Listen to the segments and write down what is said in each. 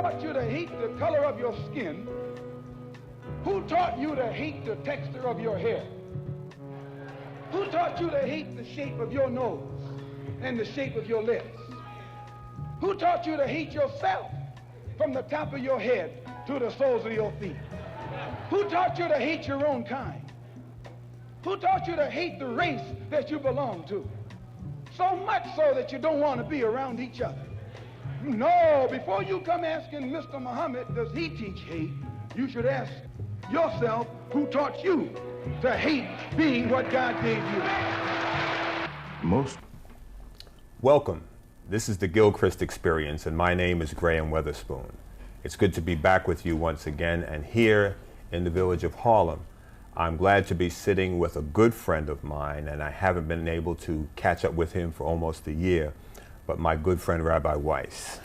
taught you to hate the color of your skin? Who taught you to hate the texture of your hair? Who taught you to hate the shape of your nose and the shape of your lips? Who taught you to hate yourself from the top of your head to the soles of your feet? Who taught you to hate your own kind? Who taught you to hate the race that you belong to? So much so that you don't want to be around each other. No, before you come asking Mr. Muhammad, does he teach hate? You should ask yourself, who taught you to hate being what God gave you? Welcome. This is the Gilchrist Experience, and my name is Graham Weatherspoon. It's good to be back with you once again, and here in the village of Harlem, I'm glad to be sitting with a good friend of mine, and I haven't been able to catch up with him for almost a year, but my good friend Rabbi Weiss.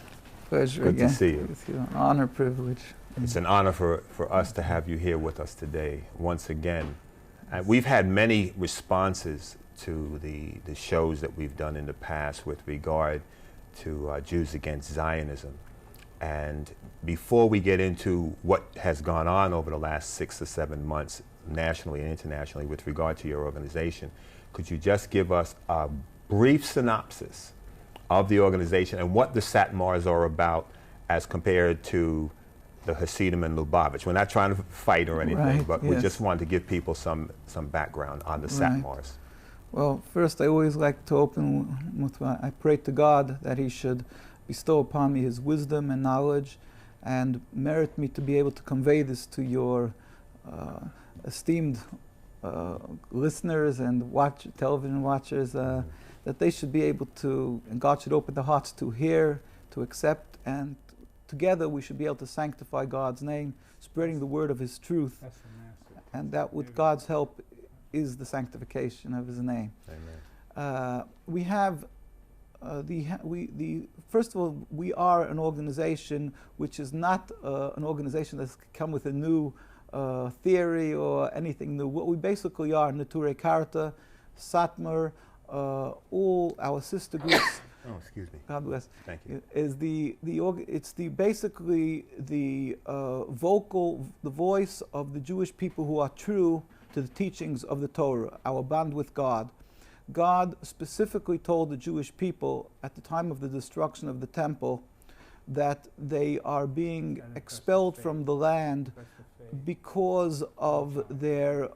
Pleasure good again. to see you. It's an honor, privilege. It's an honor for us to have you here with us today, once again. And we've had many responses to the shows that we've done in the past with regard to Jews against Zionism. And before we get into what has gone on over the last 6 to 7 months, nationally and internationally, with regard to your organization, could you just give us a brief synopsis of the organization and what the Satmars are about as compared to the Hasidim and Lubavitch? We're not trying to fight or anything, right, but yes. we just wanted to give people some background on the Satmars. Right. Well, first I always like to open with, I pray to God that He should bestow upon me His wisdom and knowledge and merit me to be able to convey this to your esteemed listeners and television watchers, that they should be able to, and God should open their hearts to hear, to accept, and together we should be able to sanctify God's name, spreading the word of His truth. And that with God's help is the sanctification of His name. Amen. We have first of all, we are an organization which is not an organization that's come with a new theory or anything new. What we basically are, Neturei Karta, Satmar, all our sister groups. Oh, excuse me. God bless. Thank you. Is it's basically the voice of the Jewish people who are true to the teachings of the Torah, our bond with God. God specifically told the Jewish people at the time of the destruction of the temple that they are being expelled from the land because of their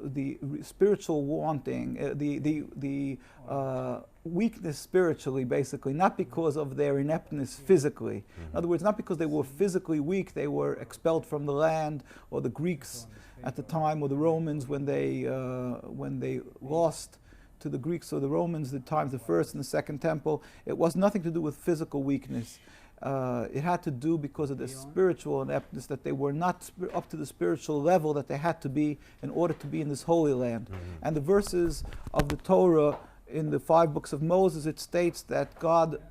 the spiritual wanting, the weakness spiritually, basically, not because of their ineptness physically. In other words, not because they were physically weak, they were expelled from the land, or the Greeks at the time, or the Romans when they lost to the Greeks or the Romans, the times the first and the second temple. It was nothing to do with physical weakness. It had to do because of the spiritual ineptness, that they were not up to the spiritual level that they had to be in order to be in this holy land. And the verses of the Torah in the 5 books of Moses, it states that God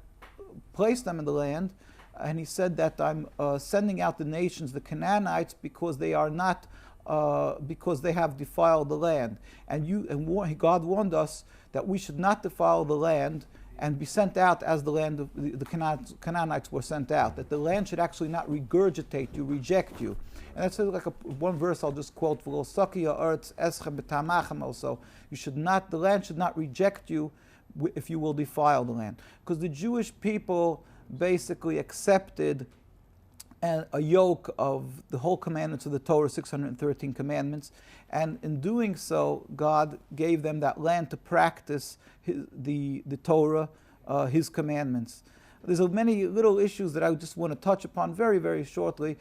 placed them in the land, and He said that I'm sending out the nations, the Canaanites, because they are not, because they have defiled the land. And God warned us that we should not defile the land and be sent out as the land of the Canaanites were sent out, that the land should actually not regurgitate you, reject you. And that's like one verse I'll just quote, also, you should not, the land should not reject you if you will defile the land. Because the Jewish people basically accepted a yoke of the whole commandments of the Torah, 613 commandments, and in doing so, God gave them that land to practice the Torah, His commandments. There's many little issues that I just want to touch upon very, very shortly.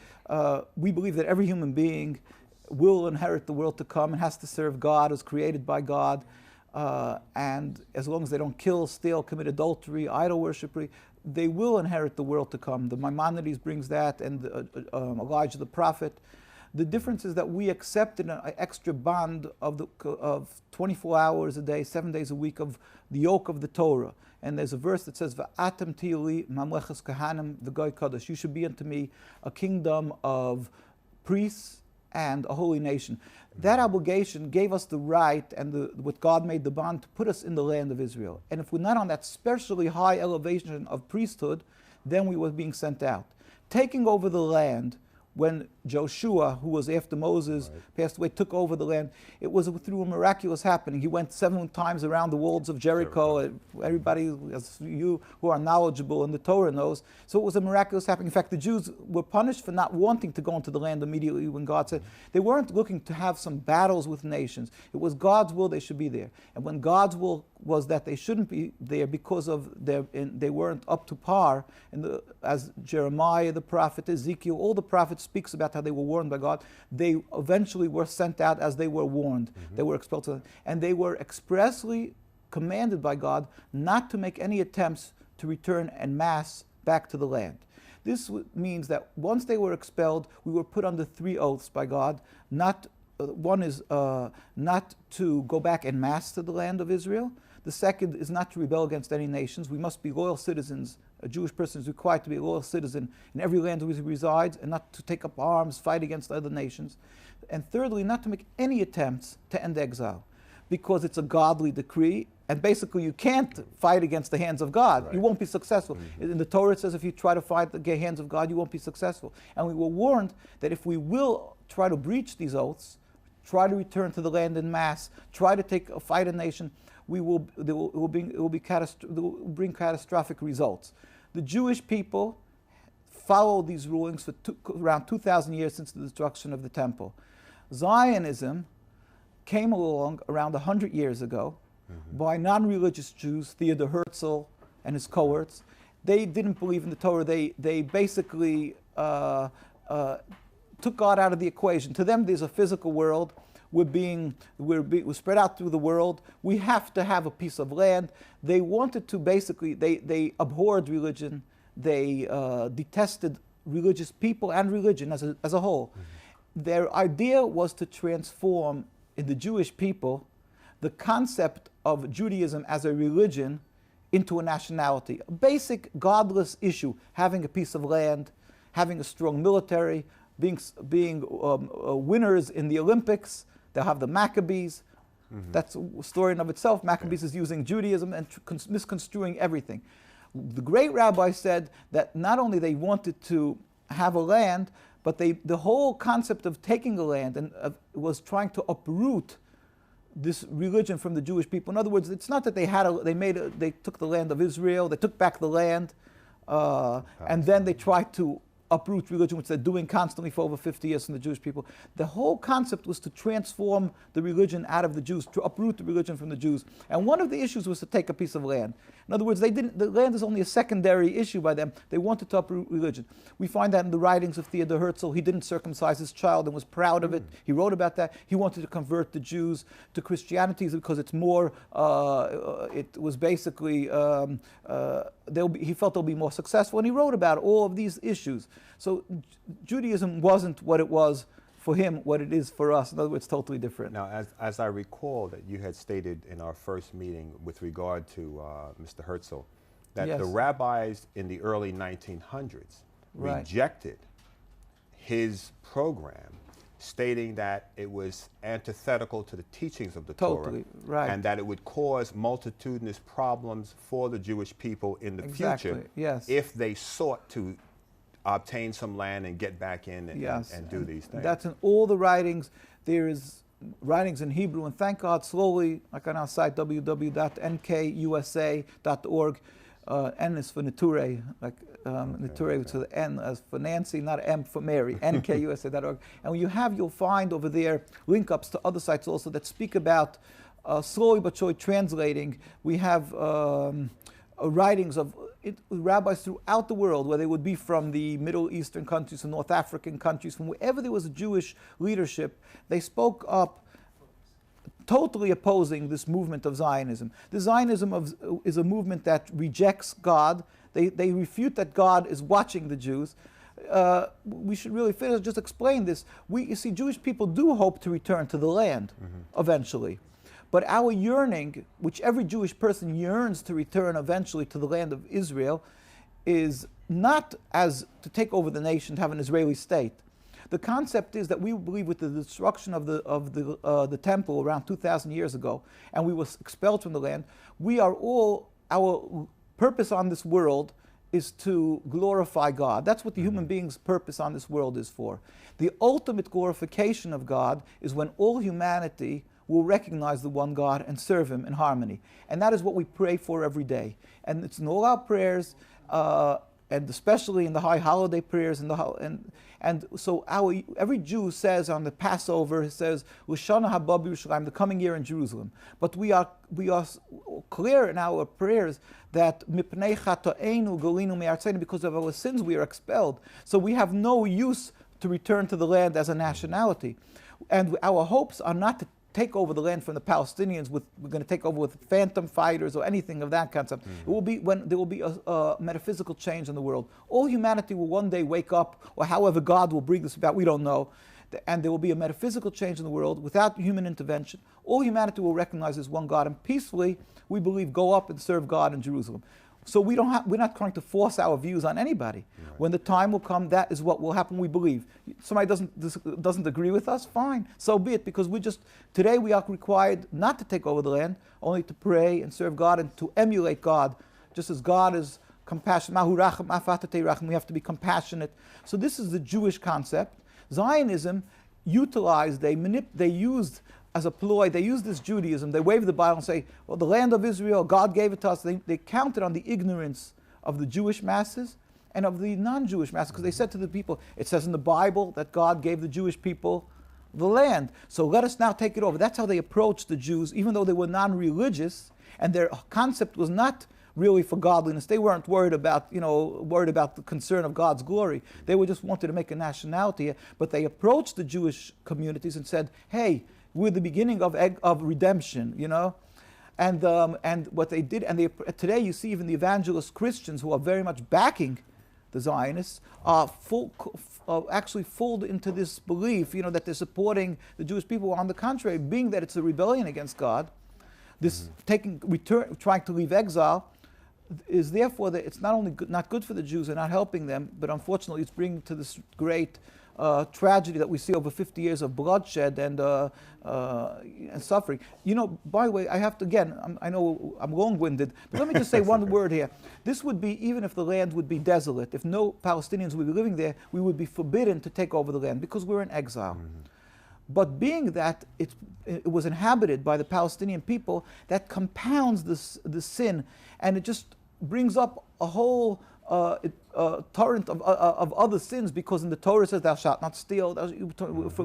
We believe that every human being will inherit the world to come and has to serve God, is created by God, and as long as they don't kill, steal, commit adultery, idol worship, they will inherit the world to come. The Maimonides brings that, and Elijah the prophet. The difference is that we accepted an extra bond of 24 hours a day, 7 days a week of the yoke of the Torah. And there's a verse that says, "Va'atem tili mamlechas kahanim v'goy kadosh." You should be unto me a kingdom of priests and a holy nation. That obligation gave us the right, and what God made the bond, to put us in the land of Israel. And if we're not on that specially high elevation of priesthood, then we were being sent out. taking over the land, when Joshua, who was after Moses, Right. passed away, took over the land, it was through a miraculous happening. He went 7 times around the walls of Jericho. Everybody, as you who are knowledgeable in the Torah knows. So it was a miraculous happening. In fact, the Jews were punished for not wanting to go into the land immediately when God said. They weren't looking to have some battles with nations. It was God's will they should be there. And when God's will was that they shouldn't be there because of they weren't up to par, and as Jeremiah the prophet, Ezekiel, all the prophets speaks about how they were warned by God. They eventually were sent out as they were warned. They were expelled, and they were expressly commanded by God not to make any attempts to return en masse back to the land. This means that once they were expelled, we were put under 3 oaths by God. One is not to go back en masse to the land of Israel. The second is not to rebel against any nations. We must be loyal citizens. A Jewish person is required to be a loyal citizen in every land where he resides, and not to take up arms, fight against other nations. And thirdly, not to make any attempts to end exile, because it's a godly decree, and basically you can't fight against the hands of God. Right. You won't be successful. In the Torah it says if you try to fight the hands of God, you won't be successful. And we were warned that if we will try to breach these oaths, try to return to the land en masse, try to fight a nation, it will bring catastrophic results. The Jewish people followed these rulings for around 2,000 years since the destruction of the temple. Zionism came along around 100 years ago by non-religious Jews, Theodor Herzl and his cohorts. They didn't believe in the Torah. They basically took God out of the equation. To them, there's a physical world. We're spread out through the world. We have to have a piece of land. They wanted to basically, they abhorred religion. They detested religious people and religion as a whole. Their idea was to transform in the Jewish people the concept of Judaism as a religion into a nationality. A basic godless issue, having a piece of land, having a strong military, being winners in the Olympics. They'll have the Maccabees. That's a story in of itself. Maccabees is using Judaism and misconstruing everything. The great rabbi said that not only they wanted to have a land, but the whole concept of taking a land and was trying to uproot this religion from the Jewish people. In other words, it's not that they took the land of Israel, they took back the land, and then they tried to uproot religion, which they're doing constantly for over 50 years from the Jewish people. The whole concept was to transform the religion out of the Jews, to uproot the religion from the Jews. And one of the issues was to take a piece of land. In other words, the land is only a secondary issue by them. They wanted to uproot religion. We find that in the writings of Theodor Herzl. He didn't circumcise his child and was proud of it. He wrote about that. He wanted to convert the Jews to Christianity because it's more, it was basically, he felt they'll be more successful, and he wrote about all of these issues. So Judaism wasn't what it was for him, what it is for us. In other words, totally different. Now, as I recall that you had stated in our first meeting with regard to Mr. Herzl, that Yes. the rabbis in the early 1900s Right. rejected his program, stating that it was antithetical to the teachings of the Totally, Torah, right. and that it would cause multitudinous problems for the Jewish people in the Exactly, future yes. if they sought to obtain some land and get back in and, Yes, and do these things. That's in all the writings. There is writings in Hebrew, and thank God, slowly, like on our site, www.nkusa.org. N is for Nature, like Nature, so the N as for Nancy, not M for Mary, nkusa.org. And when you'll find over there link-ups to other sites also that speak about, slowly but surely translating. We have writings of rabbis throughout the world, where they would be from the Middle Eastern countries, from North African countries, from wherever there was a Jewish leadership. They spoke up totally opposing this movement of Zionism. The Zionism is a movement that rejects God. They refute that God is watching the Jews. We should really just explain this. You see, Jewish people do hope to return to the land eventually. But our yearning, which every Jewish person yearns to return eventually to the land of Israel, is not as to take over the nation, to have an Israeli state. The concept is that we believe with the destruction of the temple around 2,000 years ago, and we were expelled from the land, our purpose on this world is to glorify God. That's what the human being's purpose on this world is for. The ultimate glorification of God is when all humanity will recognize the one God and serve Him in harmony. And that is what we pray for every day. And it's in all our prayers, and especially in the high holiday prayers, and so every Jew says on the Passover, it says, L'shana haba b'Yerushalayim, the coming year in Jerusalem. But we are clear in our prayers that mipnei chato'enu galinu me'artzenu, because of our sins we are expelled. So we have no use to return to the land as a nationality. And our hopes are not to take over the land from the Palestinians we're going to take over with phantom fighters or anything of that concept. It will be when there will be a metaphysical change in the world. All humanity will one day wake up, or however God will bring this about, we don't know, and there will be a metaphysical change in the world without human intervention. All humanity will recognize as one God, and peacefully, we believe, go up and serve God in Jerusalem. So we're not trying to force our views on anybody. Right. When the time will come, that is what will happen, we believe. Somebody doesn't agree with us, fine, so be it, because today we are required not to take over the land, only to pray and serve God and to emulate God, just as God is compassionate. We have to be compassionate. So this is the Jewish concept. Zionism utilized, they used as a ploy, they use this Judaism, they wave the Bible and say, well, the land of Israel, God gave it to us. They counted on the ignorance of the Jewish masses and of the non-Jewish masses, because they said to the people, it says in the Bible that God gave the Jewish people the land, so let us now take it over. That's how they approached the Jews, even though they were non-religious, and their concept was not really for godliness. They weren't worried about the concern of God's glory. They were just wanted to make a nationality, but they approached the Jewish communities and said, hey, we're the beginning of redemption, and what they did, and today you see even the evangelist Christians who are very much backing the Zionists are actually fooled into this belief, that they're supporting the Jewish people. On the contrary, being that it's a rebellion against God, this trying to leave exile is therefore that it's not only not good for the Jews and not helping them, but unfortunately it's bringing to this great tragedy that we see over 50 years of bloodshed and suffering. By the way, I have to, again, I know I'm long-winded, but let me just say one word here. This would be, even if the land would be desolate, if no Palestinians would be living there, we would be forbidden to take over the land because we're in exile. Mm-hmm. But being that it was inhabited by the Palestinian people, that compounds the sin, and it just brings up a whole torrent of other sins, because in the Torah it says, thou shalt not steal.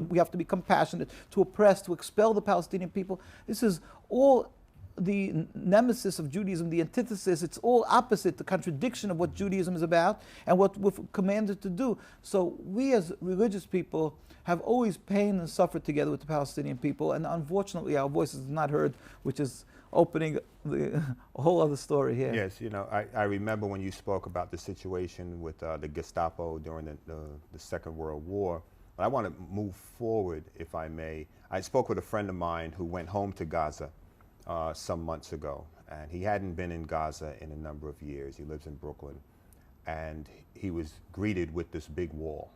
We have to be compassionate, to oppress, to expel the Palestinian people. This is all the nemesis of Judaism, the antithesis. It's all opposite, the contradiction of what Judaism is about and what we're commanded to do. So we as religious people have always pain and suffered together with the Palestinian people, and unfortunately our voices are not heard, which is opening a whole other story here. Yes, I remember when you spoke about the situation with the Gestapo during the Second World War. But I want to move forward, if I may. I spoke with a friend of mine who went home to Gaza some months ago, and he hadn't been in Gaza in a number of years. He lives in Brooklyn, and he was greeted with this big wall.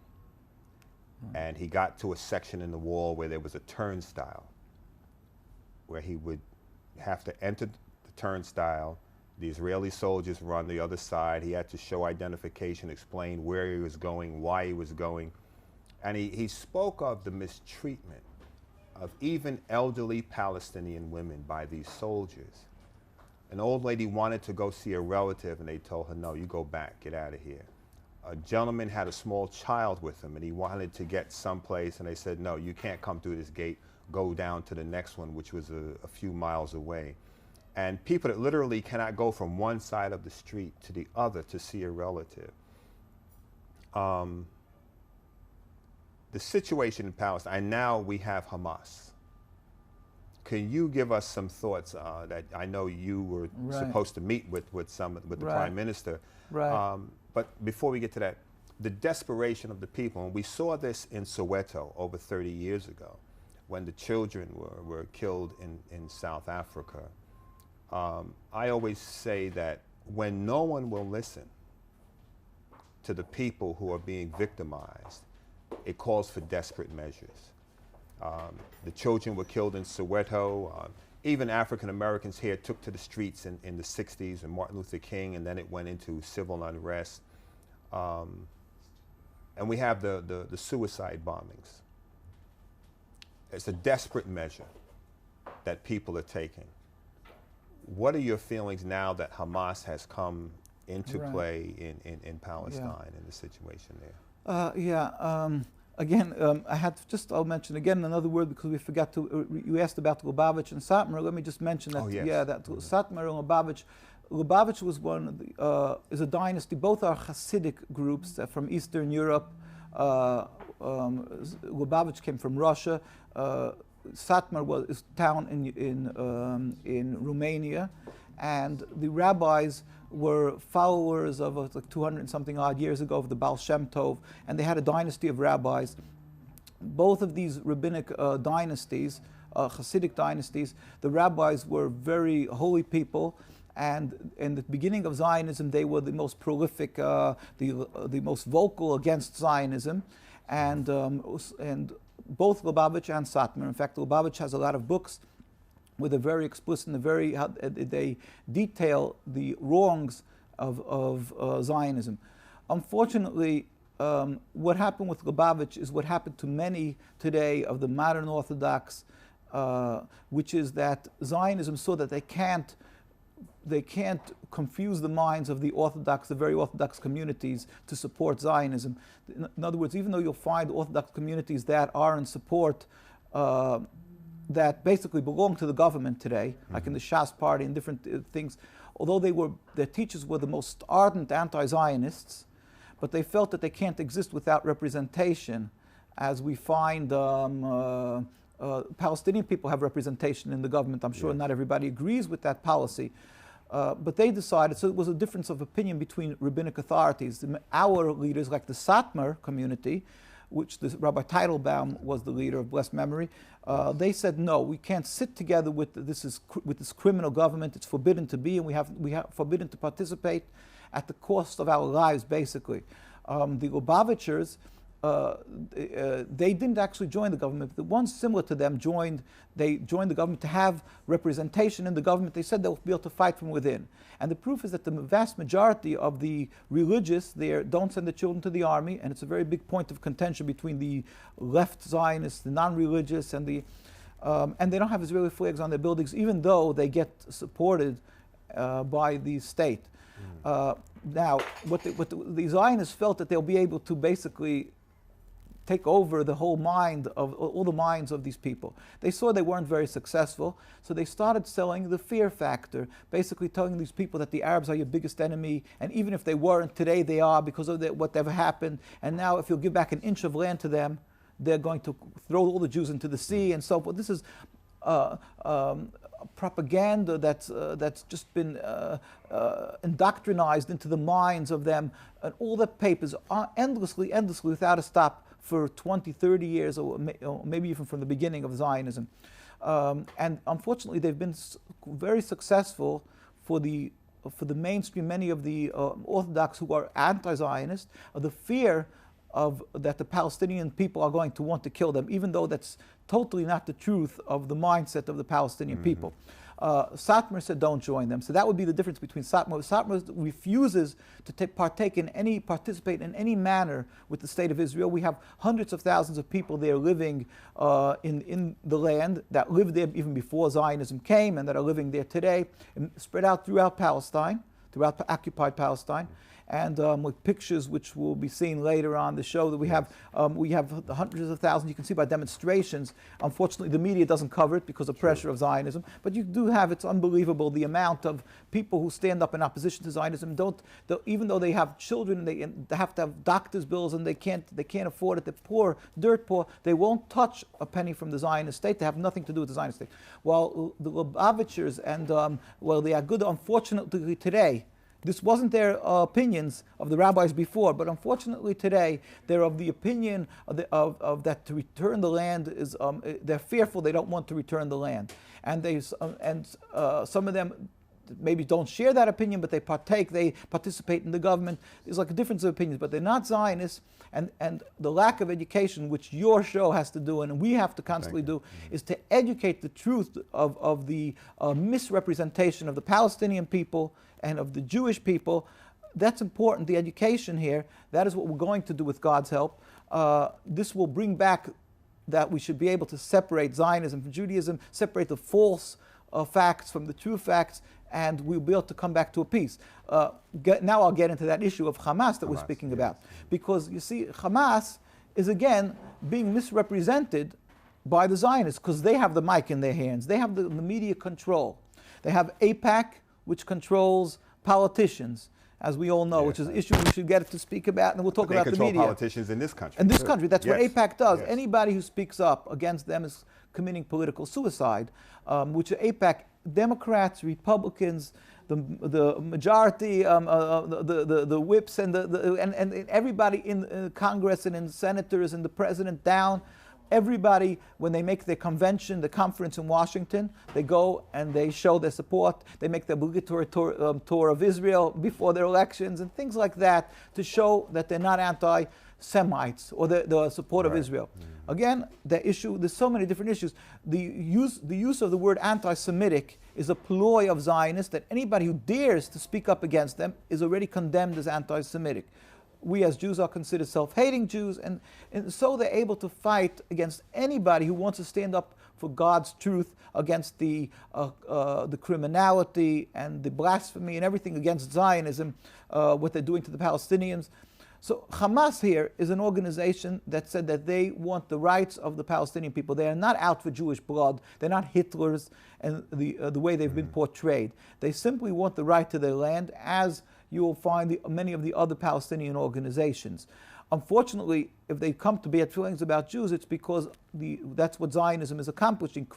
And he got to a section in the wall where there was a turnstile, where he would have to enter the turnstile. The Israeli soldiers were on the other side. He had to show identification, explain where he was going, why he was going. And he spoke of the mistreatment of even elderly Palestinian women by these soldiers. An old lady wanted to go see a relative, and they told her, no, you go back, get out of here. A gentleman had a small child with him, and he wanted to get someplace, and they said, no, you can't come through this gate, go down to the next one, which was a few miles away. And people that literally cannot go from one side of the street to the other to see a relative. The situation in Palestine, and now we have Hamas. Can you give us some thoughts that I know you were supposed to meet with the Prime Minister? Right. But before we get to that, the desperation of the people, and we saw this in Soweto over 30 years ago, when the children were killed in South Africa. I always say that when no one will listen to the people who are being victimized, it calls for desperate measures. The children were killed in Soweto. even African Americans here took to the streets in the 60s and Martin Luther King, and then it went into civil unrest. And we have the suicide bombings. It's a desperate measure that people are taking. What are your feelings now that Hamas has come into play in Palestine and the situation there? Again, I'll mention again another word because we forgot to, you asked about Lubavitch and Satmar. Let me just mention that, Satmar and Lubavitch. Lubavitch was is a dynasty, both are Hasidic groups from Eastern Europe. Lubavitch came from Russia. Satmar is a town in Romania, and the rabbis were followers of like 200 and something odd years ago of the Baal Shem Tov, and they had a dynasty of rabbis. Both of these rabbinic dynasties, Hasidic dynasties, the rabbis were very holy people, and in the beginning of Zionism they were the most prolific, the most vocal against Zionism, and both Lubavitch and Satmar. In fact, Lubavitch has a lot of books where they're very explicit and they detail the wrongs of Zionism. Unfortunately, what happened with Lubavitch is what happened to many today of the modern Orthodox, which is that Zionism saw that they can't confuse the minds of the very Orthodox communities to support Zionism. In other words, even though you'll find Orthodox communities that are in support, that basically belong to the government today, like in the Shas party and different things, although their teachers were the most ardent anti-Zionists, but they felt that they can't exist without representation, as we find Palestinian people have representation in the government. I'm sure not everybody agrees with that policy. But they decided, so it was a difference of opinion between rabbinic authorities. Our leaders, like the Satmar community, which Rabbi Teitelbaum was the leader of blessed memory, they said, no, we can't sit together with this criminal government. It's forbidden to be, and we have forbidden to participate at the cost of our lives, basically. The Lubavitchers, they didn't actually join the government. The ones similar to them joined the government to have representation in the government. They said they'll be able to fight from within. And the proof is that the vast majority of the religious there don't send the children to the army, and it's a very big point of contention between the left Zionists, the non-religious, and they don't have Israeli flags on their buildings, even though they get supported by the state. Now, what the Zionists felt that they'll be able to basically take over the whole mind of all the minds of these people. They saw they weren't very successful, so they started selling the fear factor, basically telling these people that the Arabs are your biggest enemy, and even if they weren't, today they are because of whatever happened, and now if you'll give back an inch of land to them, they're going to throw all the Jews into the sea and so forth. This is propaganda that's just been indoctrinized into the minds of them, and all the papers are endlessly without a stop for 20, 30 years, or maybe even from the beginning of Zionism. And unfortunately, they've been very successful for the mainstream, many of the Orthodox who are anti-Zionist, the fear that the Palestinian people are going to want to kill them, even though that's totally not the truth of the mindset of the Palestinian people. Satmar said don't join them. So that would be the difference between Satmar. Satmar refuses to participate in any manner with the state of Israel. We have hundreds of thousands of people there living in the land that lived there even before Zionism came and that are living there today, spread out throughout Palestine, throughout occupied Palestine. And with pictures which will be seen later on the show that we have hundreds of thousands. You can see by demonstrations. Unfortunately, the media doesn't cover it because of pressure of Zionism. But you do have, it's unbelievable, the amount of people who stand up in opposition to Zionism. Even though they have children, they have to have doctor's bills, and they can't afford it. They're poor, dirt poor. They won't touch a penny from the Zionist state. They have nothing to do with the Zionist state. While the Lubavitchers and they are good, unfortunately today. This wasn't their opinions of the rabbis before, but unfortunately today they're of the opinion of that to return the land is they're fearful. They don't want to return the land, and some of them maybe don't share that opinion, but they participate in the government. There's like a difference of opinions, but they're not Zionists. And the lack of education, which your show has to do and we have to constantly do, is to educate the truth of the misrepresentation of the Palestinian people and of the Jewish people. That's important, the education here. That is what we're going to do with God's help. This will bring back that we should be able to separate Zionism from Judaism, separate the false facts from the true facts, and we'll be able to come back to a peace. Now I'll get into that issue of Hamas that we're speaking about. Because you see, Hamas is again being misrepresented by the Zionists because they have the mic in their hands. They have the media control. They have AIPAC, which controls politicians, as we all know, which is an issue we should get to speak about, and we'll talk about the media. They control politicians in this country. In this country, that's what AIPAC does. Anybody who speaks up against them is committing political suicide, which AIPAC, Democrats, Republicans, the majority, the whips, and everybody in Congress and in senators and the president down. Everybody, when they make their convention, the conference in Washington, they go and they show their support. They make the obligatory tour of Israel before their elections and things like that to show that they're not anti-Semites or the support of Israel. Again, there's so many different issues. The use of the word anti-Semitic is a ploy of Zionists that anybody who dares to speak up against them is already condemned as anti-Semitic. We as Jews are considered self-hating Jews, and so they're able to fight against anybody who wants to stand up for God's truth, against the criminality and the blasphemy and everything against Zionism, what they're doing to the Palestinians. So Hamas here is an organization that said that they want the rights of the Palestinian people. They are not out for Jewish blood. They're not Hitlers and the way they've been portrayed. They simply want the right to their land, as you will find many of the other Palestinian organizations. Unfortunately, if they come to bad feelings about Jews, it's because that's what Zionism is accomplishing,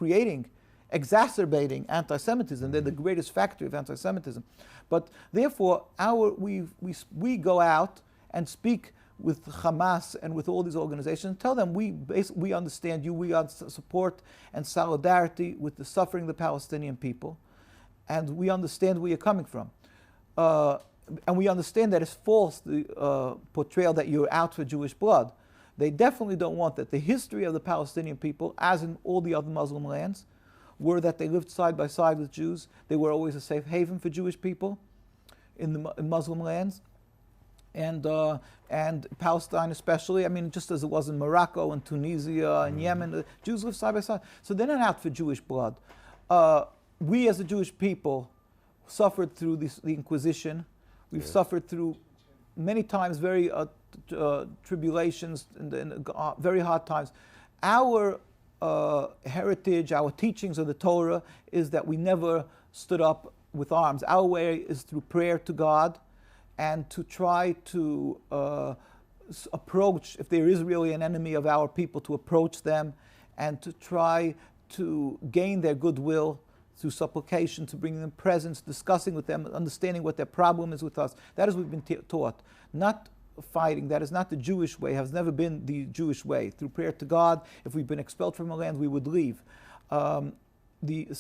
exacerbating anti-Semitism. They're the greatest factory of anti-Semitism. But therefore, we go out and speak with Hamas and with all these organizations, tell them we understand you, we are support and solidarity with the suffering of the Palestinian people, and we understand where you're coming from. And we understand that it's false, the portrayal that you're out for Jewish blood. They definitely don't want that. The history of the Palestinian people, as in all the other Muslim lands, were that they lived side by side with Jews. They were always a safe haven for Jewish people in Muslim lands. And Palestine especially, I mean, just as it was in Morocco and Tunisia and Yemen, the Jews lived side by side. So they're not out for Jewish blood. We as a Jewish people suffered through the Inquisition. We've suffered through many times very tribulations and very hard times. Our heritage, our teachings of the Torah is that we never stood up with arms. Our way is through prayer to God and to try to approach, if there is really an enemy of our people, to approach them and to try to gain their goodwill through supplication, to bring them presents, discussing with them, understanding what their problem is with us. That is what we've been taught. Not fighting. That is not the Jewish way, has never been the Jewish way. Through prayer to God, if we've been expelled from a land, we would leave. So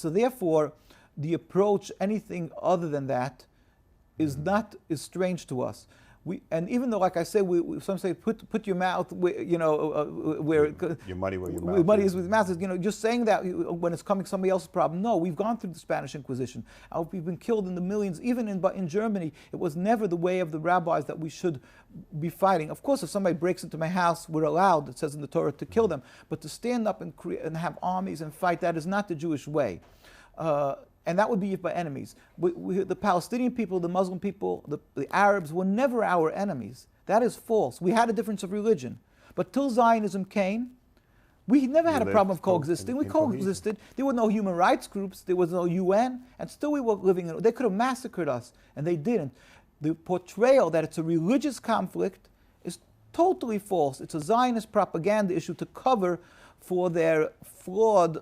therefore, the approach, anything other than that, is strange to us. And even though, like I say, some say put your mouth where where your money where your mouth is. Money is with your mouth. Just saying that when it's coming somebody else's problem. No, we've gone through the Spanish Inquisition. We've been killed in the millions. Even in Germany, it was never the way of the rabbis that we should be fighting. Of course, if somebody breaks into my house, we're allowed, it says in the Torah, to kill them. But to stand up and have armies and fight, that is not the Jewish way. And that would be by enemies. The Palestinian people, the Muslim people, the Arabs were never our enemies. That is false. We had a difference of religion. But till Zionism came, we never had a problem of coexisting. We coexisted. There were no human rights groups. There was no UN. And still we were living in. They could have massacred us, and they didn't. The portrayal that it's a religious conflict is totally false. It's a Zionist propaganda issue to cover for their flawed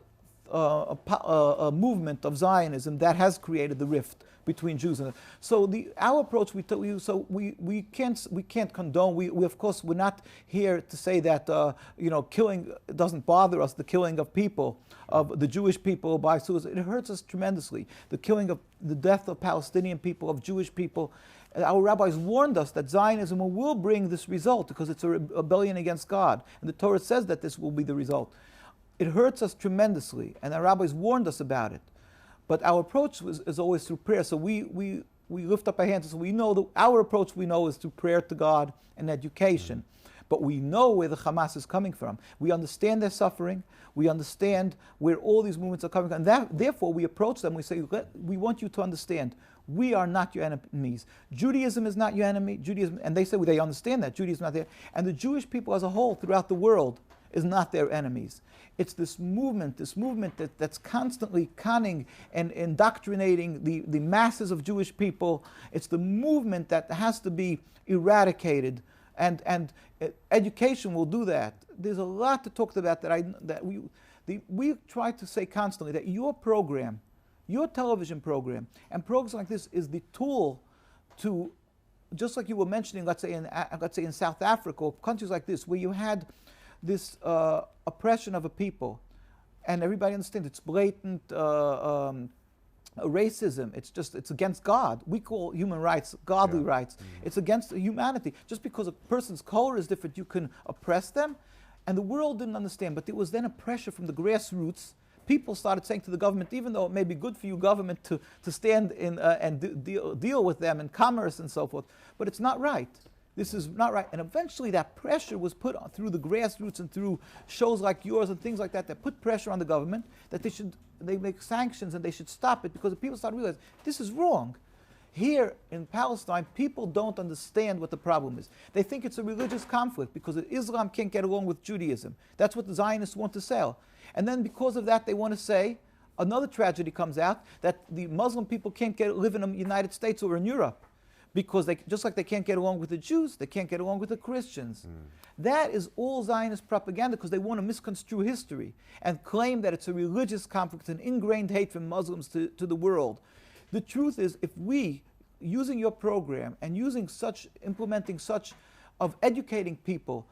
a movement of Zionism that has created the rift between Jews and so our approach we can't condone. We of course we're not here to say that killing doesn't bother us. The killing of people, of the Jewish people by suicide, it hurts us tremendously. The death of Palestinian people, of Jewish people. Our rabbis warned us that Zionism will bring this result because it's a rebellion against God, and the Torah says that this will be the result. It hurts us tremendously, and our rabbis warned us about it. But our approach is always through prayer. So we lift up our hands. So we know that our approach is through prayer to God and education. But we know where the Hamas is coming from. We understand their suffering. We understand where all these movements are coming from. And therefore, we approach them. We say, we want you to understand, we are not your enemies. Judaism is not your enemy. And they say, they understand that. Judaism is not there. And the Jewish people as a whole throughout the world is not their enemies. It's this movement that's constantly conning and indoctrinating the masses of Jewish people. It's the movement that has to be eradicated, and education will do that. There's a lot to talk about we try to say constantly that your program, your television program, and programs like this is the tool to, just like you were mentioning, let's say in South Africa or countries like this, where you had this oppression of a people, and everybody understands it's blatant racism. It's against God. We call human rights godly rights. It's against humanity. Just because a person's color is different, you can oppress them, and the world didn't understand. But there was then a pressure from the grassroots. People started saying to the government, even though it may be good for you, government, to stand in and deal with them in commerce and so forth, but it's not right. This is not right. And eventually that pressure was put on through the grassroots and through shows like yours and things like that put pressure on the government that they make sanctions and they should stop it, because the people start realizing this is wrong. Here in Palestine, people don't understand what the problem is. They think it's a religious conflict because Islam can't get along with Judaism. That's what the Zionists want to sell. And then because of that, they want to say, another tragedy comes out, that the Muslim people can't live in the United States or in Europe. Because just like they can't get along with the Jews, they can't get along with the Christians. That is all Zionist propaganda, because they want to misconstrue history and claim that it's a religious conflict, an ingrained hate from Muslims to the world. The truth is, if we, using your program and implementing such of educating people,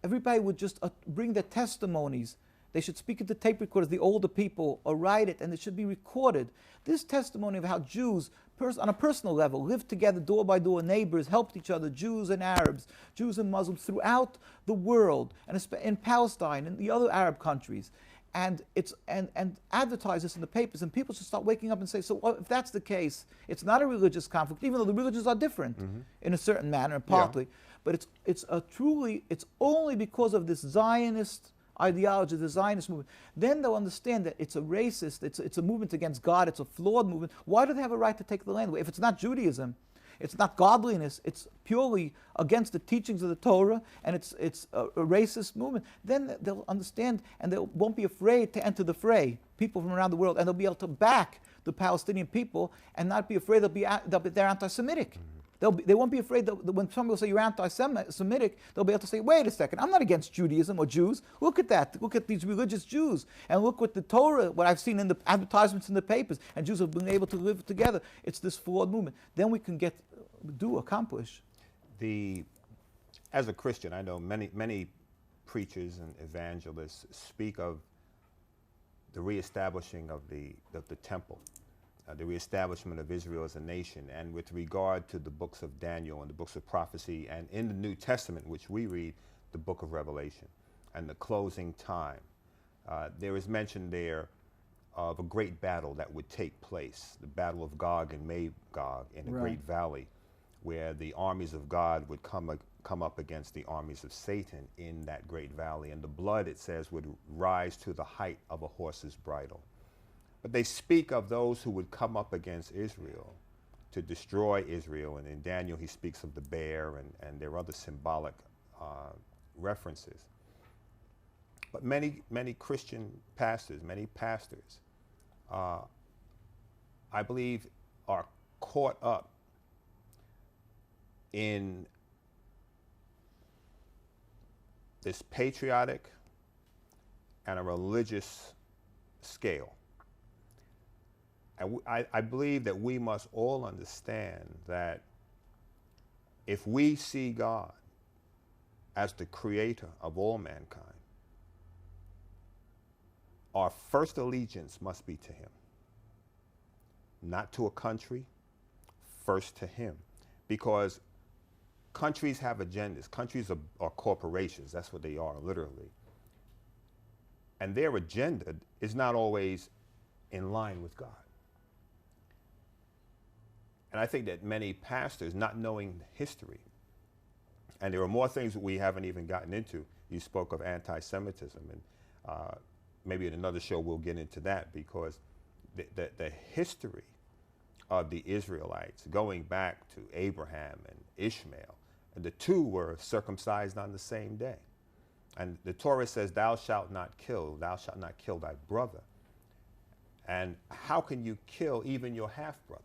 everybody would just bring their testimonies. They should speak into tape recorders, the older people, or write it, and it should be recorded. This testimony of how Jews, on a personal level, lived together door by door, neighbors, helped each other, Jews and Arabs, Jews and Muslims throughout the world, and in Palestine and the other Arab countries, and advertise this in the papers, and people should start waking up and say, so if that's the case, it's not a religious conflict, even though the religions are different in a certain manner, partly, but it's only because of this Zionist ideology, the Zionist movement. Then they'll understand that it's a racist, it's a movement against God, it's a flawed movement. Why do they have a right to take the land away? If it's not Judaism, it's not godliness, it's purely against the teachings of the Torah, and it's a racist movement, then they'll understand, and they won't be afraid to enter the fray, people from around the world, and they'll be able to back the Palestinian people and not be afraid they're anti-Semitic. They won't be afraid that when somebody will say you're anti-Semitic, they'll be able to say, wait a second, I'm not against Judaism or Jews. Look at that. Look at these religious Jews. And look what the Torah, what I've seen in the advertisements in the papers, and Jews have been able to live together. It's this flawed movement. Then we can accomplish. As a Christian, I know many preachers and evangelists speak of the reestablishing of the temple. The reestablishment of Israel as a nation, and with regard to the books of Daniel and the books of prophecy, and in the New Testament, which we read, the book of Revelation, and the closing time, there is mention there of a great battle that would take place, the battle of Gog and Magog in a great valley, where the armies of God would come up against the armies of Satan in that great valley, and the blood, it says, would rise to the height of a horse's bridle. But they speak of those who would come up against Israel to destroy Israel. And in Daniel, he speaks of the bear, and there are other symbolic references. But many Christian pastors, many pastors, I believe, are caught up in this patriotic and a religious scale. And I believe that we must all understand that if we see God as the creator of all mankind, our first allegiance must be to him. Not to a country, first to him. Because countries have agendas. Countries are corporations. That's what they are, literally. And their agenda is not always in line with God. And I think that many pastors, not knowing history, and there are more things that we haven't even gotten into. You spoke of anti-Semitism, and maybe in another show we'll get into that, because the history of the Israelites, going back to Abraham and Ishmael, and the two were circumcised on the same day. And the Torah says, thou shalt not kill thy brother. And how can you kill even your half-brother?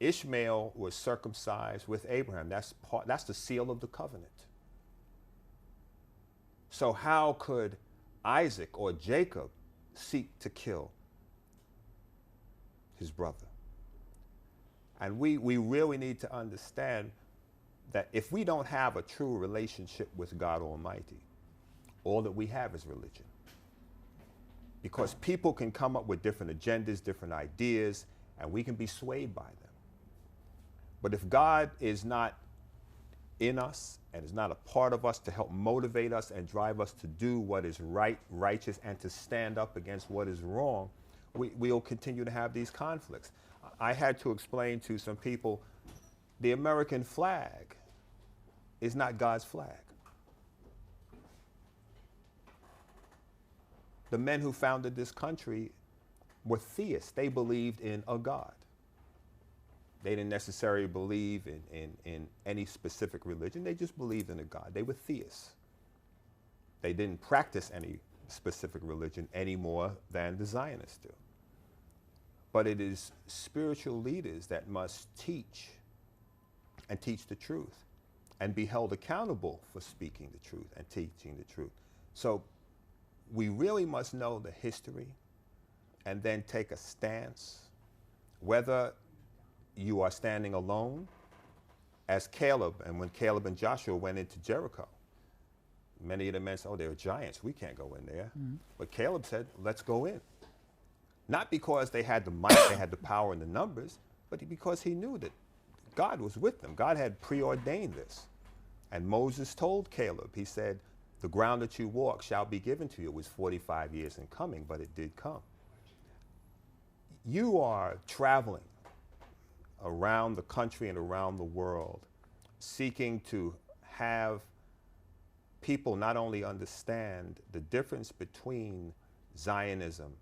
Ishmael was circumcised with Abraham. That's the seal of the covenant. So how could Isaac or Jacob seek to kill his brother? And we really need to understand that if we don't have a true relationship with God Almighty, all that we have is religion. Because people can come up with different agendas, different ideas, and we can be swayed by them. But if God is not in us and is not a part of us to help motivate us and drive us to do what is right, righteous, and to stand up against what is wrong, we'll continue to have these conflicts. I had to explain to some people, the American flag is not God's flag. The men who founded this country were theists. They believed in a God. They didn't necessarily believe in any specific religion. They just believed in a God. They were theists. They didn't practice any specific religion any more than the Zionists do. But it is spiritual leaders that must teach and teach the truth and be held accountable for speaking the truth and teaching the truth. So we really must know the history and then take a stance, whether you are standing alone, as Caleb, and when Caleb and Joshua went into Jericho, many of the men said, oh, they're giants, we can't go in there. Mm-hmm. But Caleb said, let's go in. Not because they had the might, they had the power and the numbers, but because he knew that God was with them. God had preordained this. And Moses told Caleb, he said, the ground that you walk shall be given to you. It was 45 years in coming, but it did come. You are traveling around the country and around the world, seeking to have people not only understand the difference between Zionism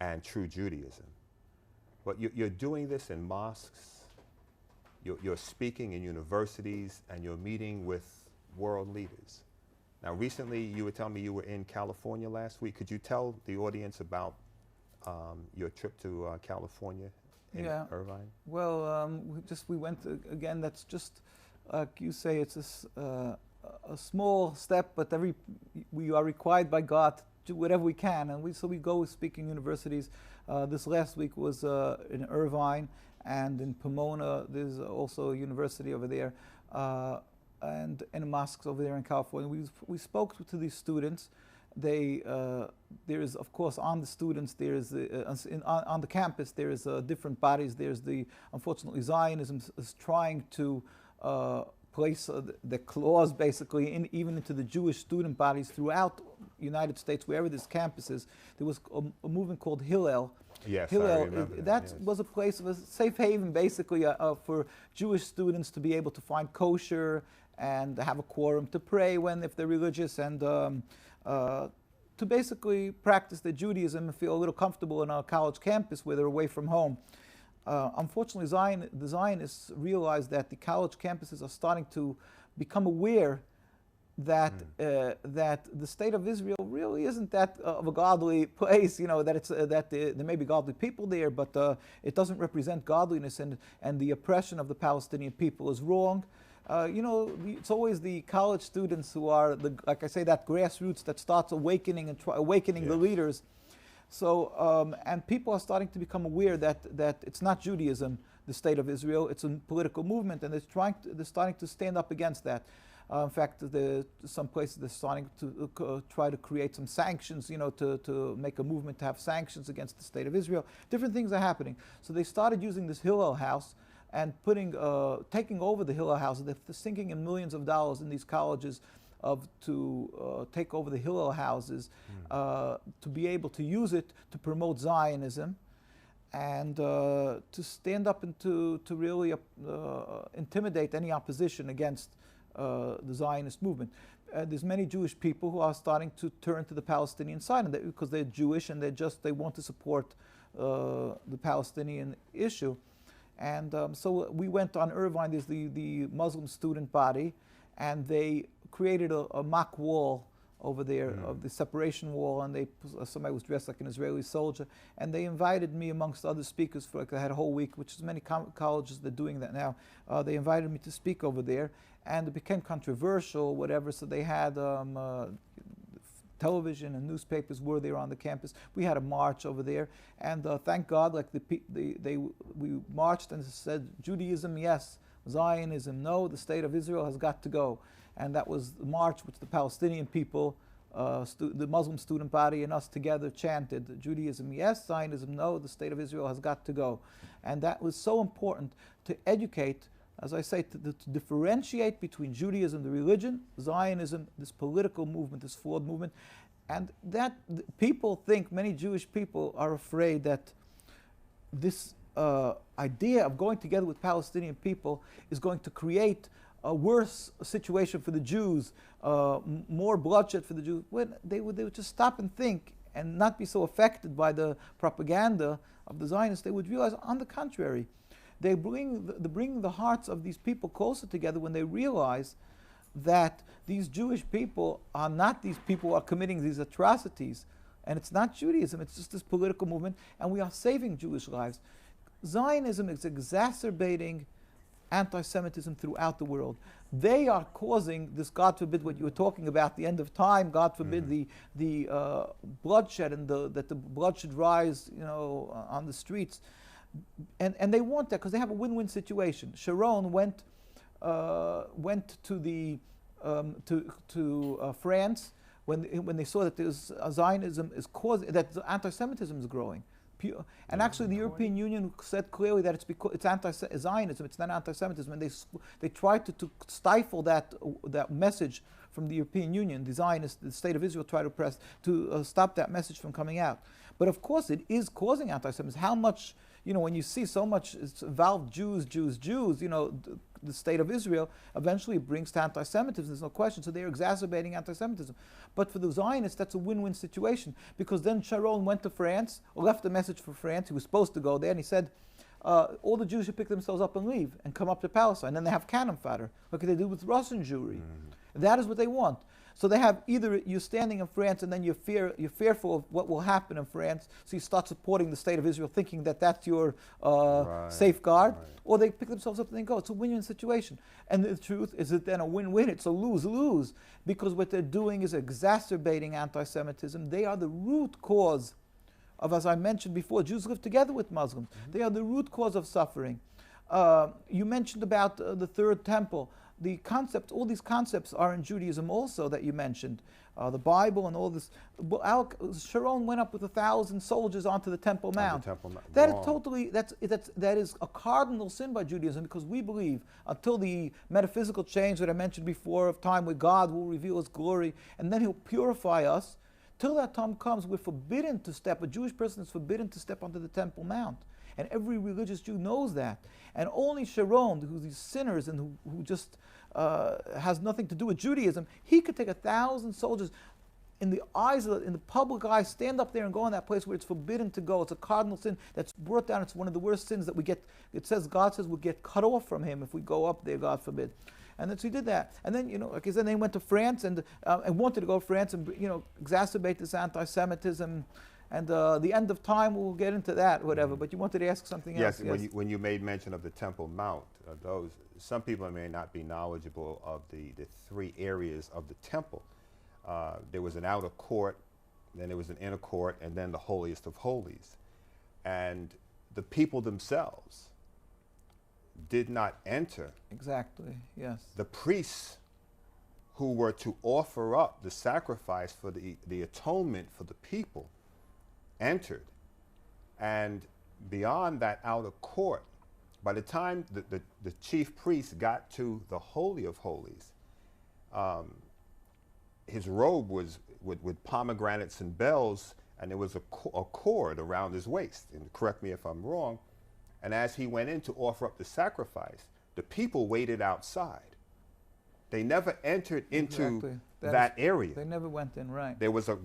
and true Judaism, but you're doing this in mosques, you're speaking in universities, and you're meeting with world leaders. Now, recently, you were telling me you were in California last week. Could you tell the audience about your trip to California? In Irvine? Well, we went again. That's just like you say. It's a small step, but we are required by God to do whatever we can, and we go speaking universities. This last week was in Irvine and in Pomona. There's also a university over there, and mosques over there in California. We spoke to these students. There is, of course, on the students, there is on the campus, there is different bodies. There's unfortunately, Zionism is trying to place the clause basically even into the Jewish student bodies throughout the United States, wherever this campus is. There was a movement called Hillel. Yes, Hillel, I remember that yes. was a place of a safe haven, basically, for Jewish students to be able to find kosher and have a quorum to pray if they're religious, and to basically practice their Judaism and feel a little comfortable in a college campus where they're away from home. Unfortunately, the Zionists realize that the college campuses are starting to become aware that that the state of Israel really isn't that of a godly place. That it's that there may be godly people there, but it doesn't represent godliness, and the oppression of the Palestinian people is wrong. It's always the college students who are like I say, that grassroots that starts awakening and awakening the leaders. So, and people are starting to become aware that it's not Judaism, the state of Israel, it's a political movement, and they're starting to stand up against that. In fact, some places they're starting to try to create some sanctions, to make a movement to have sanctions against the state of Israel. Different things are happening. So they started using this Hillel house and taking over the Hillel house. They're sinking in millions of dollars in these colleges to take over the Hillel houses, to be able to use it to promote Zionism and to stand up and to really intimidate any opposition against the Zionist movement. There's many Jewish people who are starting to turn to the Palestinian side because they're Jewish and they want to support the Palestinian issue. And so we went on Irvine, there's the Muslim student body, and they created a mock wall over there, of the separation wall, and somebody was dressed like an Israeli soldier, and they invited me amongst other speakers for they had a whole week, which is many colleges that are doing that now. They invited me to speak over there, and it became controversial, whatever, so they had television and newspapers were there on the campus. We had a march over there, and thank God, like we marched and said, Judaism, yes; Zionism, no. The state of Israel has got to go. And that was the march which the Palestinian people, the Muslim student body and us together chanted, Judaism, yes; Zionism, no. The state of Israel has got to go. And that was so important to educate, as I say, to differentiate between Judaism, the religion, Zionism, this political movement, this flawed movement. And that people think, many Jewish people are afraid that this idea of going together with Palestinian people is going to create a worse situation for the Jews, more bloodshed for the Jews. When they would just stop and think and not be so affected by the propaganda of the Zionists, they would realize, on the contrary, they bring the hearts of these people closer together when they realize that these Jewish people are not these people who are committing these atrocities, and it's not Judaism, it's just this political movement, and we are saving Jewish lives. Zionism is exacerbating anti-Semitism throughout the world. They are causing this, God forbid, what you were talking about, the end of time, God forbid, the bloodshed, and that the blood should rise, on the streets. And they want that because they have a win-win situation. Sharon went to France when they saw that Zionism is causing, that anti-Semitism is growing. And actually, the European Union said clearly that it's anti-Zionism, it's not anti-Semitism, and they tried to stifle that message from the European Union. The Zionists, the state of Israel, tried to stop that message from coming out. But of course, it is causing anti-Semitism. How much, when you see so much involved Jews, the state of Israel eventually brings to anti-Semitism, there's no question. So they're exacerbating anti-Semitism. But for the Zionists, that's a win-win situation, because then Sharon went to France, or left a message for France. He was supposed to go there, and he said, all the Jews should pick themselves up and leave and come up to Palestine. And then they have cannon fodder, like they do with Russian Jewry. That is what they want. So they have either you're standing in France and then you're fearful of what will happen in France, so you start supporting the state of Israel, thinking that that's your safeguard, or they pick themselves up and they go. It's a win-win situation. And the truth is that then a win-win, it's a lose-lose, because what they're doing is exacerbating anti-Semitism. They are the root cause of, as I mentioned before, Jews live together with Muslims. They are the root cause of suffering. You mentioned about the third temple. The concept, all these concepts are in Judaism also that you mentioned, the Bible and all this. Sharon went up with 1,000 soldiers onto the Temple Mount. That is totally, that is a cardinal sin by Judaism, because we believe until the metaphysical change that I mentioned before of time where God will reveal His glory and then He'll purify us, till that time comes, we're forbidden to step. A Jewish person is forbidden to step onto the Temple Mount. And every religious Jew knows that. And only Sharon, who's these sinners and who just has nothing to do with Judaism, he could take 1,000 soldiers in the eyes in the public eye, stand up there and go in that place where it's forbidden to go. It's a cardinal sin that's brought down. It's one of the worst sins that we get. It says, God says we'll get cut off from Him if we go up there, God forbid. And then so he did that. And then, like I said, they went to France and wanted to go to France and, exacerbate this anti-Semitism. And the end of time, we'll get into that, whatever. But you wanted to ask something else? Yes, when you made mention of the Temple Mount, some people may not be knowledgeable of the three areas of the temple. There was an outer court, then there was an inner court, and then the holiest of holies. And the people themselves did not enter. Exactly, yes. The priests who were to offer up the sacrifice for the atonement for the people entered. And beyond that outer court, by the time the chief priest got to the Holy of Holies, his robe was with pomegranates and bells, and there was a cord around his waist. And correct me if I'm wrong. And as he went in to offer up the sacrifice, the people waited outside. They never entered into that area. They never went in, right. There was a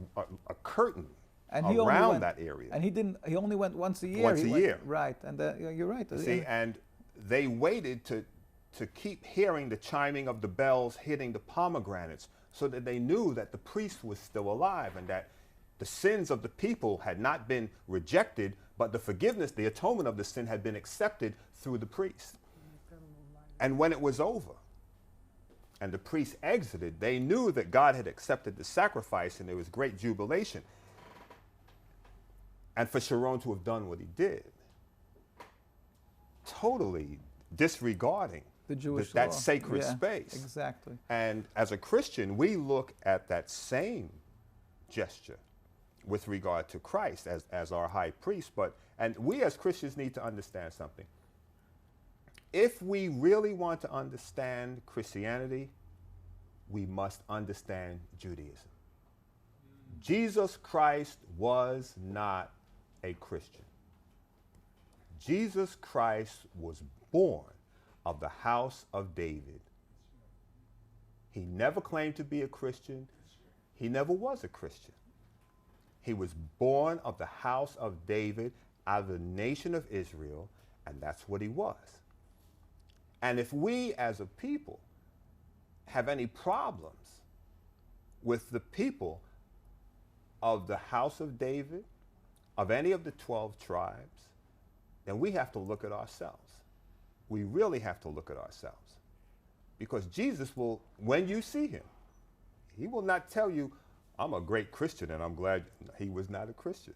curtain and around that area. And he only went once a year. Once a year. Right, and you're right. See, and they waited to keep hearing the chiming of the bells hitting the pomegranates, so that they knew that the priest was still alive and that the sins of the people had not been rejected, but the forgiveness, the atonement of the sin had been accepted through the priest. And when it was over and the priest exited, they knew that God had accepted the sacrifice, and there was great jubilation. And for Sharon to have done what he did, totally disregarding the Jewish that law. sacred space. Exactly. And as a Christian, we look at that same gesture with regard to Christ as our high priest. And we as Christians need to understand something. If we really want to understand Christianity, we must understand Judaism. Jesus Christ was not a Christian. Jesus Christ was born of the house of David. He never claimed to be a Christian. He never was a Christian. He was born of the house of David, out of the nation of Israel, and that's what he was. And if we as a people have any problems with the people of the house of David, of any of the 12 tribes, then we have to look at ourselves. We really have to look at ourselves. Because Jesus will, when you see him, he will not tell you, I'm a great Christian and I'm glad he was not a Christian.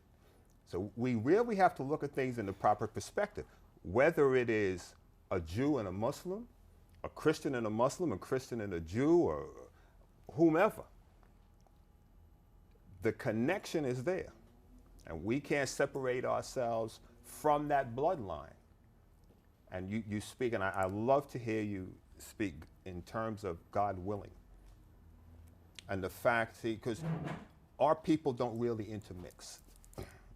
So we really have to look at things in the proper perspective. Whether it is a Jew and a Muslim, a Christian and a Muslim, a Christian and a Jew, or whomever, the connection is there. And we can't separate ourselves from that bloodline. And you speak, and I love to hear you speak in terms of God willing. And the fact, see, because our people don't really intermix.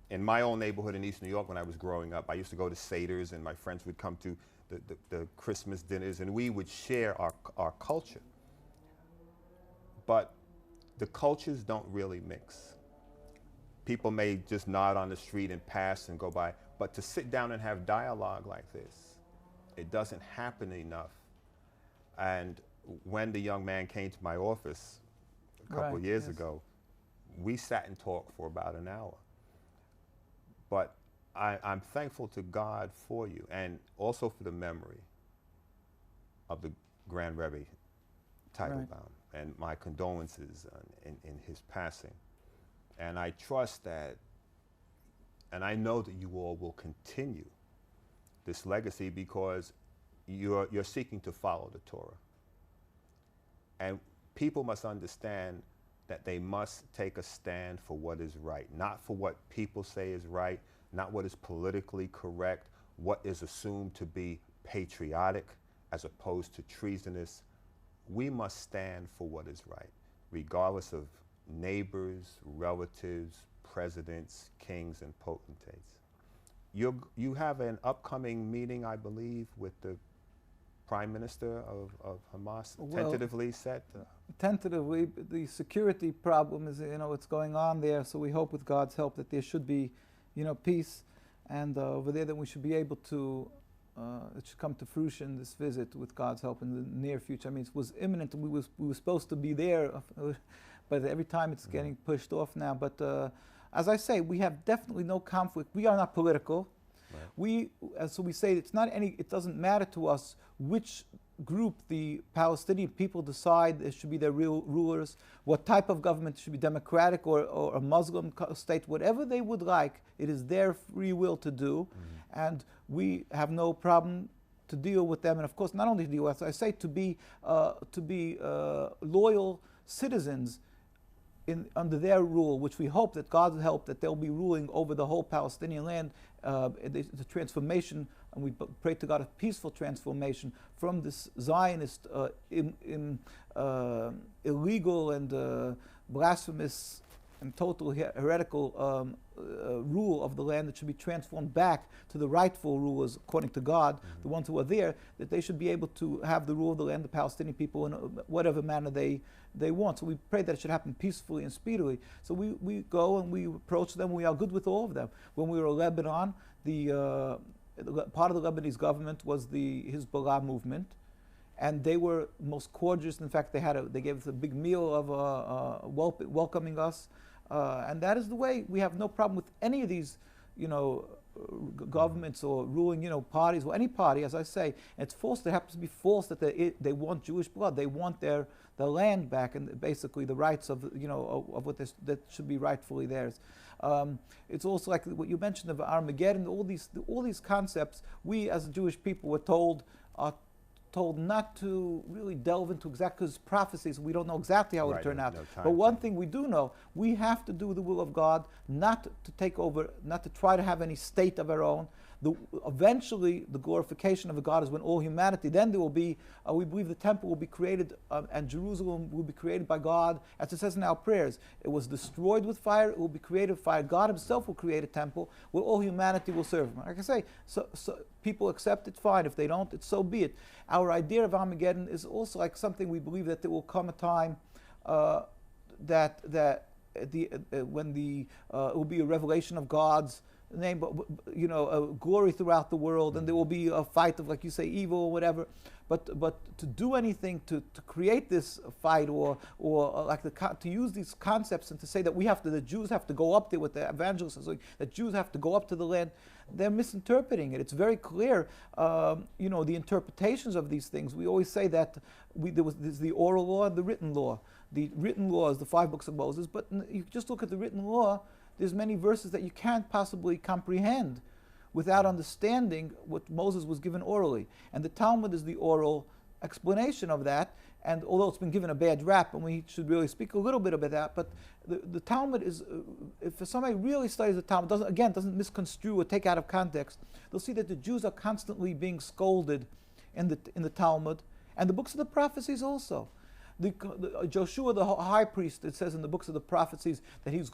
In my own neighborhood in East New York, when I was growing up, I used to go to Seder's, and my friends would come to the Christmas dinners, and we would share our culture. But the cultures don't really mix. People may just nod on the street and pass and go by, but to sit down and have dialogue like this, it doesn't happen enough. And when the young man came to my office a couple years ago, we sat and talked for about an hour. But I'm thankful to God for you, and also for the memory of the Grand Rebbe Teitelbaum, and my condolences in his passing. And I trust that, and I know that you all will continue this legacy, because you're seeking to follow the Torah. And people must understand that they must take a stand for what is right, not for what people say is right, not what is politically correct, what is assumed to be patriotic as opposed to treasonous. We must stand for what is right, regardless of neighbors, relatives, presidents, kings, and potentates. You have an upcoming meeting, I believe, with the Prime Minister of Hamas, tentatively set? Tentatively, the security problem is, what's going on there, so we hope with God's help that there should be, peace, and over there that we should be able to, it should come to fruition, this visit, with God's help in the near future. I mean, it was imminent. We were supposed to be there, but every time it's getting pushed off now. But as I say, we have definitely no conflict. We are not political. Right. So we say it doesn't matter to us which group the Palestinian people decide there should be their real rulers, what type of government should be democratic or a Muslim state, whatever they would like, it is their free will to do, and we have no problem to deal with them, and of course not only to deal with, as I say, to be loyal citizens under their rule, which we hope that God will help, that they'll be ruling over the whole Palestinian land, the transformation, and we pray to God a peaceful transformation from this Zionist, illegal and blasphemous and total heretical rule of the land, that should be transformed back to the rightful rulers according to God, the ones who are there, that they should be able to have the rule of the land, the Palestinian people, in whatever manner they want. So we pray that it should happen peacefully and speedily. So we go and we approach them. We are good with all of them. When we were in Lebanon, part of the Lebanese government was the Hezbollah movement, and they were most cordial. In fact, they gave us a big meal of welcoming us, and that is the way. We have no problem with any of these, governments or ruling, parties, or any party. As I say, and it's false. It happens to be false that they want Jewish blood. They want their land back, and basically the rights of of what that should be rightfully theirs. It's also like what you mentioned of Armageddon. All these concepts. We as Jewish people were told not to really delve into exactly his prophecies. We don't know exactly how it will turn out. But one thing we do know, we have to do the will of God, not to take over, not to try to have any state of our own. Eventually, the glorification of God is when all humanity, then there will be, we believe the temple will be created and Jerusalem will be created by God, as it says in our prayers. It was destroyed with fire, it will be created with fire. God himself will create a temple where all humanity will serve him. Like I say, so people accept it, fine. If they don't, it's so be it. Our idea of Armageddon is also like something we believe that there will come a time when it will be a revelation of God's name, glory throughout the world, and there will be a fight of, like you say, evil or whatever. But to do anything to create this fight or like to use these concepts and to say that the Jews have to go up there with the evangelists, that Jews have to go up to the land, they're misinterpreting it. It's very clear, the interpretations of these things. We always say that there's the oral law and the written law. The written law is the 5 books of Moses, but you just look at the written law. There's many verses that you can't possibly comprehend without understanding what Moses was given orally. And the Talmud is the oral explanation of that. And although it's been given a bad rap, and we should really speak a little bit about that, but the Talmud is, if somebody really studies the Talmud, doesn't misconstrue or take out of context, they'll see that the Jews are constantly being scolded in the Talmud, and the books of the prophecies also. Joshua the high priest, it says in the books of the prophecies that he's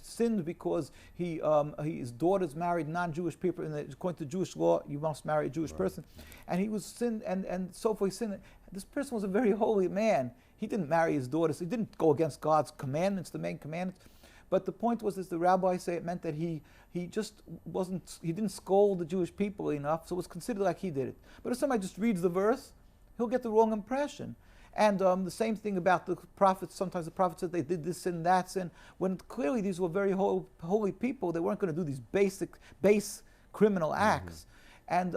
sinned because his daughters married non-Jewish people, and according to Jewish law you must marry a Jewish person, and he was sinned, and so forth. He sinned. This person was a very holy man. He didn't marry his daughters. He didn't go against God's commandments, the main commandments. But the point was, as the rabbis say, it meant that he didn't scold the Jewish people enough, so it was considered like he did it. But if somebody just reads the verse, he'll get the wrong impression. And the same thing about the prophets. Sometimes the prophets said they did this sin, that sin, when clearly these were very holy people. They weren't going to do these base criminal acts. And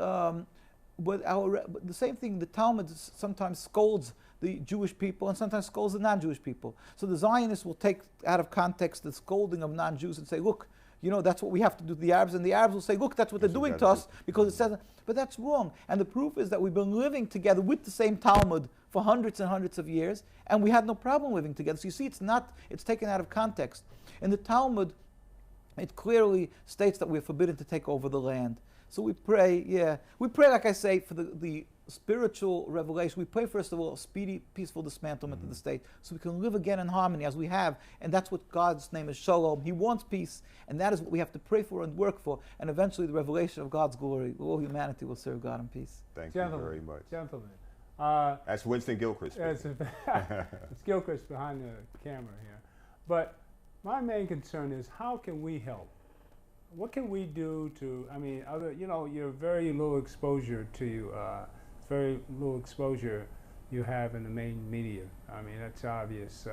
but the same thing, the Talmud sometimes scolds the Jewish people and sometimes scolds the non-Jewish people. So the Zionists will take out of context the scolding of non-Jews and say, look, that's what we have to do to the Arabs. And the Arabs will say, look, that's what they're doing to us because it says, but that's wrong. And the proof is that we've been living together with the same Talmud for hundreds and hundreds of years, and we had no problem living together. So you see, it's taken out of context. In the Talmud, it clearly states that we're forbidden to take over the land. So we pray, like I say, for the spiritual revelation. We pray, first of all, a speedy, peaceful dismantlement of the state, so we can live again in harmony as we have. And that's what God's name is, Shalom. He wants peace, and that is what we have to pray for and work for. And eventually the revelation of God's glory, all humanity will serve God in peace. Thank you very much. Gentlemen. That's Winston Gilchrist. It's Gilchrist behind the camera here. But my main concern is, how can we help? What can we do to, you're very low exposure very little exposure you have in the main media. That's obvious.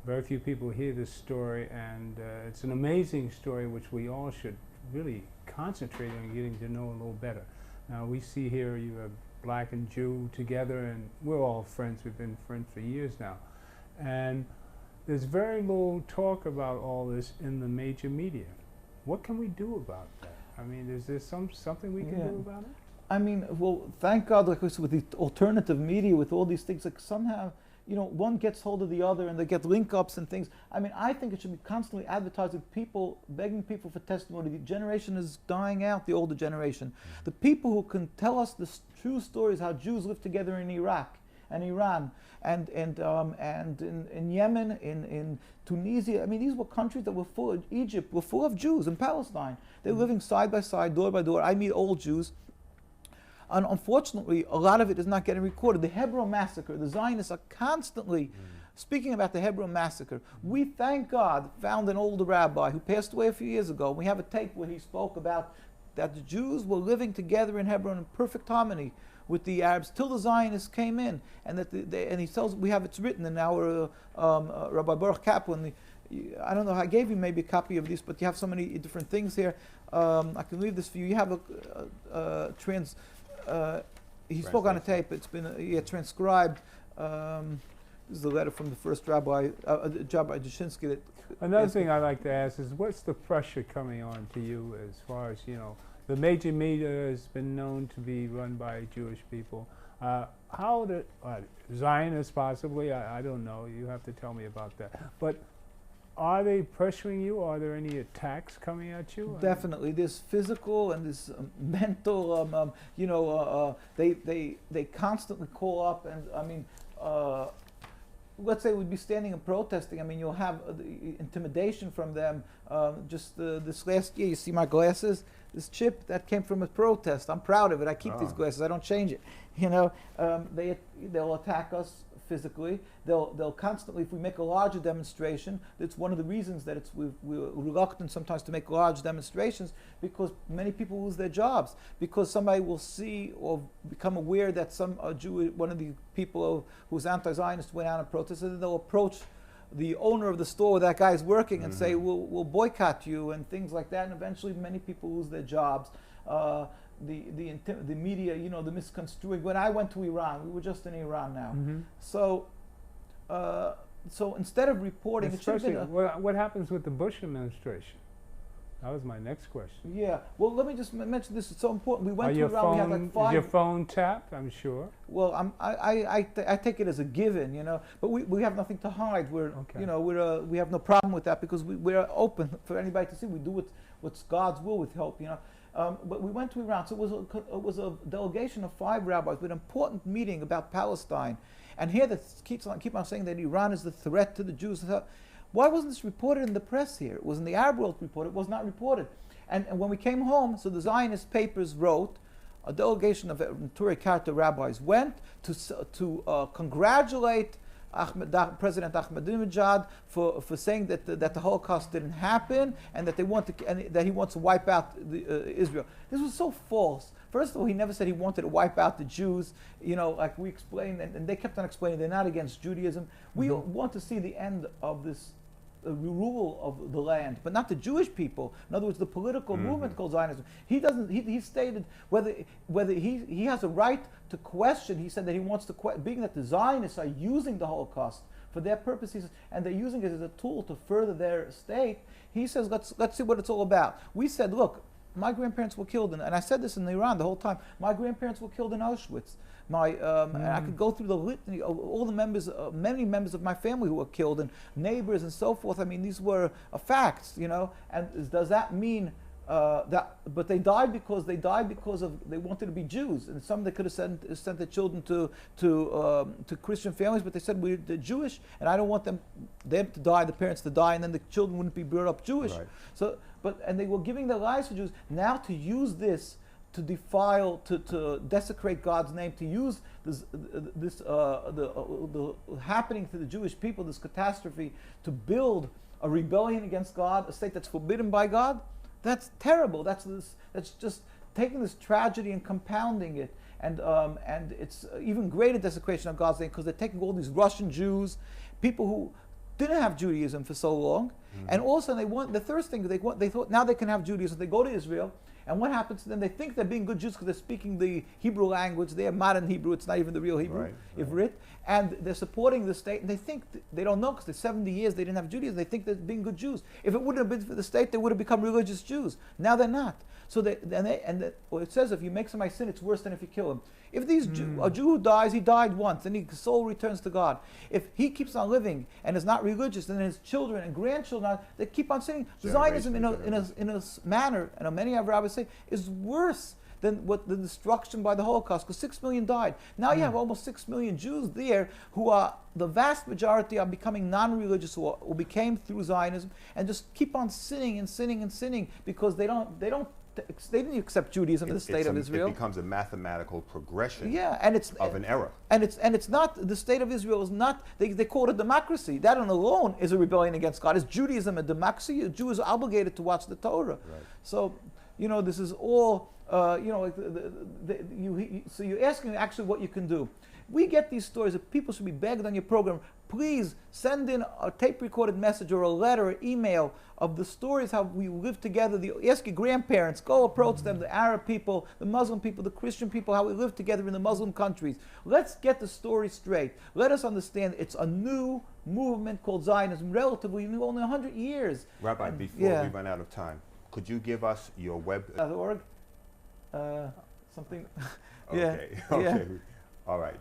Very few people hear this story, and it's an amazing story which we all should really concentrate on getting to know a little better. Now we see here you have black and Jew together, and we're all friends. We've been friends for years now. And there's very little talk about all this in the major media. What can we do about that? I mean, is there something we can do about it? I mean, well, thank God, like with the alternative media, with all these things, like somehow, you know, one gets hold of the other and they get link-ups and things. I mean, I think it should be constantly advertising, people, begging people for testimony. The generation is dying out, the older generation. The people who can tell us the true stories, how Jews live together in Iraq and Iran and in Yemen, in Tunisia. I mean, these were countries that were full of, Egypt were full of Jews, in Palestine. They're living side by side, door by door. I meet old Jews. And unfortunately, a lot of it is not getting recorded. The Hebron massacre, the Zionists are constantly speaking about the Hebron massacre. We, thank God, found an older rabbi who passed away a few years ago. We have a tape where he spoke about that the Jews were living together in Hebron in perfect harmony with the Arabs till the Zionists came in. And that and he tells, we have it's written in our Rabbi Baruch Kaplan. I don't know, I gave you maybe a copy of this, but you have so many different things here. I can leave this for you. You have he spoke on a tape. It's been transcribed. This is a letter from the first Rabbi Dushinsky. Another thing I'd like to ask is, what's the pressure coming on to you as far as, you know, the major media has been known to be run by Jewish people. How the Zionists possibly? I don't know. You have to tell me about that. But are they pressuring you? Are there any attacks coming at you? Definitely. There's physical and there's mental. They constantly call up, and I mean, let's say we'd be standing and protesting. I mean, you'll have the intimidation from them. This last year, you see my glasses. This chip that came from a protest. I'm proud of it. I keep these glasses. I don't change it. You know, they'll attack us physically. They'll constantly, if we make a larger demonstration, that's one of the reasons that we're reluctant sometimes to make large demonstrations, because many people lose their jobs, because somebody will see or become aware that some Jew, one of the people who's anti-Zionist went out and protested, and they'll approach the owner of the store where that guy's working and say, we'll boycott you and things like that, and eventually many people lose their jobs. The media, you know, the misconstruing. When I went to Iran, we were just in Iran now. So instead of reporting, especially, what happens with the Bush administration? That was my next question. Yeah. Well, let me just mention this. It's so important. We went to Iran. We had like 5. Is your phone tapped? I'm sure. Well, I take it as a given, you know. But we have nothing to hide. You know, we have no problem with that, because we're open for anybody to see. We do what's God's will with help, you know. But we went to Iran, so it was a delegation of 5 rabbis with an important meeting about Palestine. And here they keep on saying that Iran is the threat to the Jews. Why wasn't this reported in the press here? It was in the Arab World report. It was not reported. And when we came home, so the Zionist papers wrote, a delegation of Neturei Karta rabbis went to congratulate President Ahmadinejad for saying that the Holocaust didn't happen, and that that he wants to wipe out Israel. This was so false. First of all, he never said he wanted to wipe out the Jews. You know, like we explained, and they kept on explaining they're not against Judaism. We want to see the end of this rule of the land, but not the Jewish people. In other words, the political movement called Zionism. He doesn't. He stated whether he has a right to question. He said that he wants to being that the Zionists are using the Holocaust for their purposes, and they're using it as a tool to further their state. He says, let's see what it's all about. We said, look, my grandparents were killed, and I said this in Iran the whole time. My grandparents were killed in Auschwitz. And I could go through the litany of all the members, many members of my family who were killed, and neighbors and so forth. I mean, these were facts, you know. And does that mean that? But they died because they wanted to be Jews, and some they could have sent their children to Christian families, but they said we're Jewish, and I don't want them to die, the parents to die, and then the children wouldn't be brought up Jewish. Right. So, and they were giving their lives for Jews. Now to use this to defile, to desecrate God's name, to use the happening to the Jewish people, this catastrophe, to build a rebellion against God, a state that's forbidden by God, that's terrible. That's just taking this tragedy and compounding it, and it's even greater desecration of God's name, because they're taking all these Russian Jews, people who didn't have Judaism for so long, and also the first thing they thought now they can have Judaism. They go to Israel, And what happens to them? They think they're being good Jews because they're speaking the Hebrew language. They have modern Hebrew. It's not even the real Hebrew, Ivrit. And they're supporting the state. And they think, they don't know because they're 70 years, they didn't have Judaism. They think they're being good Jews. If it wouldn't have been for the state, they would have become religious Jews. Now they're not. So it says if you make somebody sin, it's worse than if you kill him. If a Jew who dies, he died once, and his soul returns to God. If he keeps on living and is not religious, then his children and grandchildren, they keep on sinning. Zionism, in a manner, and many of rabbis say, is worse than what the destruction by the Holocaust, because 6 million died. Now you have almost 6 million Jews there who are, the vast majority are becoming non-religious, who became through Zionism, and just keep on sinning and sinning and sinning because they didn't accept Judaism in the state of Israel. It becomes a mathematical progression of an era. And it's not, the state of Israel is not, they call it a democracy. That alone is a rebellion against God. Is Judaism a democracy? A Jew is obligated to watch the Torah. Right. So, this is all, so you're asking actually what you can do. We get these stories that people should be begged on your program, please send in a tape-recorded message or a letter or email of the stories how we live together. Ask your grandparents, go approach them, the Arab people, the Muslim people, the Christian people, how we live together in the Muslim countries. Let's get the story straight. Let us understand it's a new movement called Zionism, relatively new, only 100 years. Rabbi, before we run out of time, could you give us your web... .org? Something... Okay, okay. All right.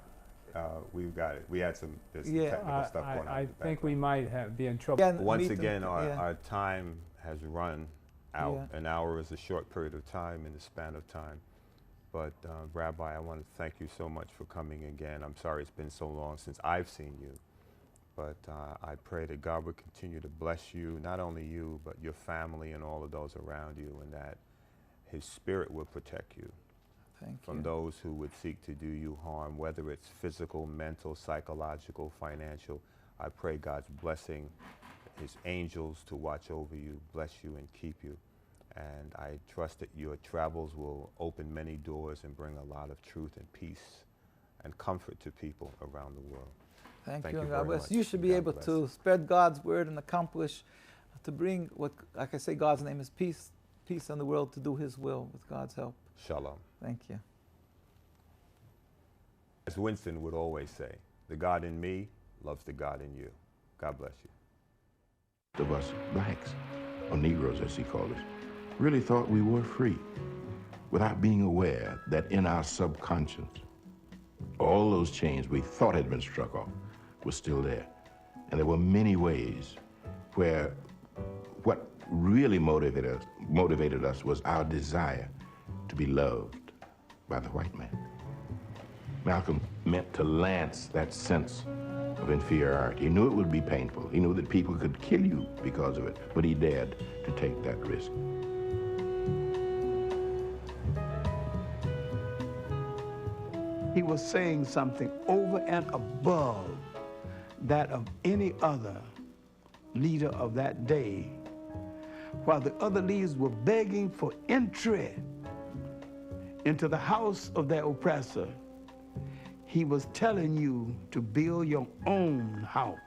We've got it. We had some technical stuff going on. I think we might be in trouble. Once again, our time has run out. An hour is a short period of time in the span of time. But Rabbi, I want to thank you so much for coming again. I'm sorry it's been so long since I've seen you. But I pray that God will continue to bless you, not only you, but your family and all of those around you, and that His Spirit will protect you. From those who would seek to do you harm, whether it's physical, mental, psychological, financial. I pray God's blessing, His angels to watch over you, bless you, and keep you. And I trust that your travels will open many doors and bring a lot of truth and peace and comfort to people around the world. Thank you, God bless. You should be able to spread God's word and accomplish, to bring what, like I say, God's name is peace, peace in the world, to do His will with God's help. Shalom. Thank you. As Winston would always say, the God in me loves the God in you. God bless you. Of us blacks, or Negroes as he called us, really thought we were free without being aware that in our subconscious, all those chains we thought had been struck off were still there. And there were many ways where what really motivated us was our desire to be loved by the white man. Malcolm meant to lance that sense of inferiority. He knew it would be painful. He knew that people could kill you because of it, but he dared to take that risk. He was saying something over and above that of any other leader of that day, while the other leaders were begging for entry into the house of their oppressor. He was telling you to build your own house.